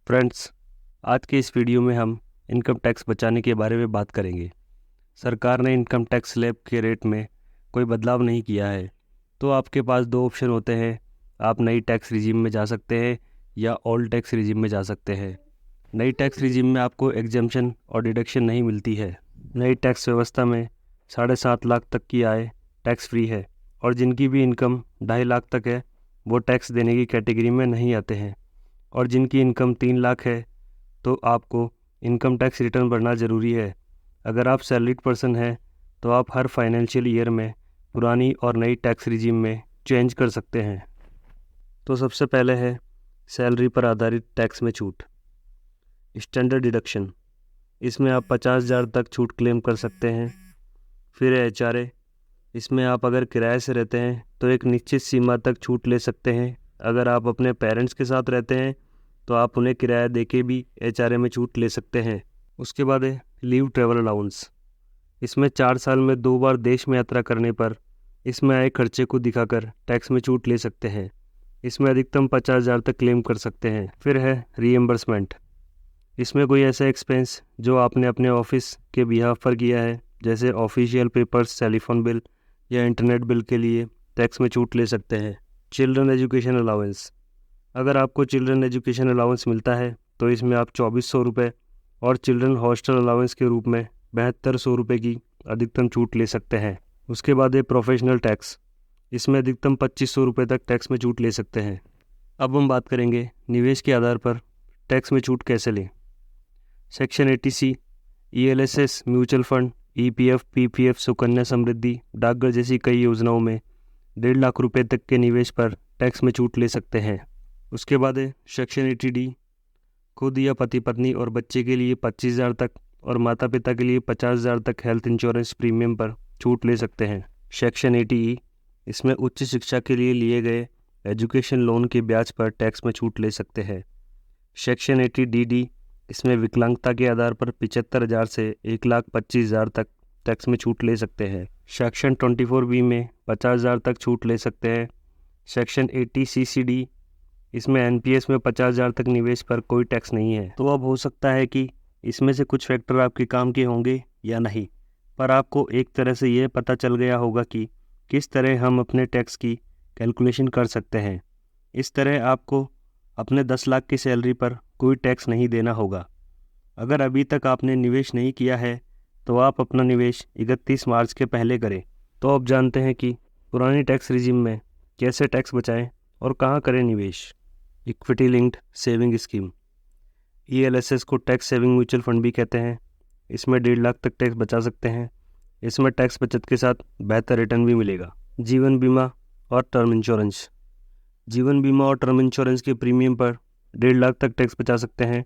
Friends, आज के इस वीडियो में हम इनकम टैक्स बचाने के बारे में बात करेंगे। सरकार ने इनकम टैक्स स्लैब के रेट में कोई बदलाव नहीं किया है, तो आपके पास दो ऑप्शन होते हैं। आप नई टैक्स रिजीम में जा सकते हैं या ओल्ड टैक्स रिजीम में जा सकते हैं। नई टैक्स रिजीम में आपको एग्जम्पशन और डिडक्शन नहीं मिलती है। नई टैक्स व्यवस्था में 7.5 लाख तक की आय टैक्स फ्री है और जिनकी भी इनकम 2.5 लाख तक है वो टैक्स देने की कैटेगरी में नहीं आते हैं। और जिनकी इनकम 3 लाख है तो आपको इनकम टैक्स रिटर्न भरना ज़रूरी है। अगर आप सैलरीड पर्सन हैं तो आप हर फाइनेंशियल ईयर में पुरानी और नई टैक्स रिजीम में चेंज कर सकते हैं। तो सबसे पहले है सैलरी पर आधारित टैक्स में छूट, स्टैंडर्ड डिडक्शन। इसमें आप 50,000 तक छूट क्लेम कर सकते हैं। फिर है HRA। इसमें आप अगर किराए से रहते हैं तो एक निश्चित सीमा तक छूट ले सकते हैं। अगर आप अपने पेरेंट्स के साथ रहते हैं तो आप उन्हें किराया देके भी HRA में छूट ले सकते हैं। उसके बाद है लीव ट्रैवल अलाउंस। इसमें 4 साल में 2 बार देश में यात्रा करने पर इसमें आए खर्चे को दिखाकर टैक्स में छूट ले सकते हैं। इसमें अधिकतम 50,000 तक क्लेम कर सकते हैं। फिर है रीएम्बर्समेंट। इसमें कोई ऐसा एक्सपेंस जो आपने अपने ऑफिस के बिहाफ पर किया है, जैसे ऑफिशियल पेपर्स, टेलीफोन बिल या इंटरनेट बिल के लिए टैक्स में छूट ले सकते हैं। Children education allowance. अगर आपको चिल्ड्रन एजुकेशन अलाउंस मिलता है तो इसमें आप 2400 रुपये और चिल्ड्रन हॉस्टल अलाउंस के रूप में 7200 रुपये की अधिकतम छूट ले सकते हैं। उसके बाद है प्रोफेशनल टैक्स। इसमें अधिकतम 2500 रुपये तक टैक्स में छूट ले सकते हैं। अब हम बात करेंगे निवेश के आधार पर टैक्स में छूट कैसे लें। Section 80C ELSS, mutual fund, EPF, PPF, सुकन्या समृद्धि, डाकघर जैसी कई योजनाओं में 1.5 लाख रुपये तक के निवेश पर टैक्स में छूट ले सकते हैं। उसके बाद है सेक्शन 80D, खुद या पति पत्नी और बच्चे के लिए 25,000 तक और माता पिता के लिए 50,000 तक हेल्थ इंश्योरेंस प्रीमियम पर छूट ले सकते हैं। सेक्शन 80E, इसमें उच्च शिक्षा के लिए लिए गए एजुकेशन लोन के ब्याज पर टैक्स में छूट ले सकते हैं। सेक्शन 80DD, इसमें विकलांगता के आधार पर 75,000 से 1,25,000 तक टैक्स में छूट ले सकते हैं। सेक्शन 24B में 50,000 तक छूट ले सकते हैं। सेक्शन 80CCD, इसमें NPS में 50,000 तक निवेश पर कोई टैक्स नहीं है। तो अब हो सकता है कि इसमें से कुछ फैक्टर आपके काम के होंगे या नहीं, पर आपको एक तरह से यह पता चल गया होगा कि किस तरह हम अपने टैक्स की कैलकुलेशन कर सकते हैं। इस तरह आपको अपने 10 लाख की सैलरी पर कोई टैक्स नहीं देना होगा। अगर अभी तक आपने निवेश नहीं किया है तो आप अपना निवेश 31 मार्च के पहले करें। तो अब जानते हैं कि पुरानी टैक्स रिजीम में कैसे टैक्स बचाएं और कहां करें निवेश। Equity linked saving scheme, ELSS को टैक्स सेविंग म्यूचुअल फंड भी कहते हैं। इसमें 1.5 लाख तक टैक्स बचा सकते हैं। इसमें टैक्स बचत के साथ बेहतर रिटर्न भी मिलेगा। जीवन बीमा और टर्म इंश्योरेंस। जीवन बीमा और टर्म इंश्योरेंस के प्रीमियम पर 1.5 लाख तक टैक्स बचा सकते हैं।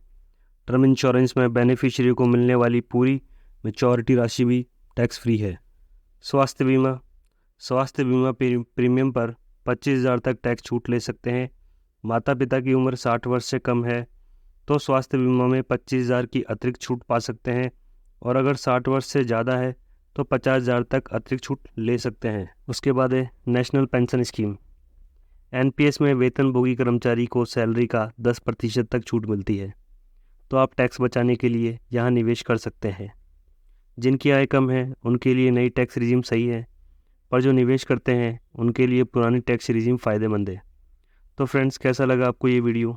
टर्म इंश्योरेंस में बेनिफिशियरी को मिलने वाली पूरी मैच्योरिटी राशि भी टैक्स फ्री है। स्वास्थ्य बीमा। स्वास्थ्य बीमा प्रीमियम पर 25,000 तक टैक्स छूट ले सकते हैं। माता पिता की उम्र 60 वर्ष से कम है तो स्वास्थ्य बीमा में 25,000 की अतिरिक्त छूट पा सकते हैं और अगर 60 वर्ष से ज़्यादा है तो 50,000 तक अतिरिक्त छूट ले सकते हैं। उसके बाद है नेशनल पेंशन स्कीम। NPS में वेतनभोगी कर्मचारी को सैलरी का 10% तक छूट मिलती है, तो आप टैक्स बचाने के लिए यहाँ निवेश कर सकते हैं। जिनकी आय कम है उनके लिए नई टैक्स रिजीम सही है, पर जो निवेश करते हैं उनके लिए पुरानी टैक्स रिजीम फ़ायदेमंद है। तो फ्रेंड्स, कैसा लगा आपको ये वीडियो,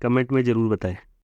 कमेंट में ज़रूर बताएं।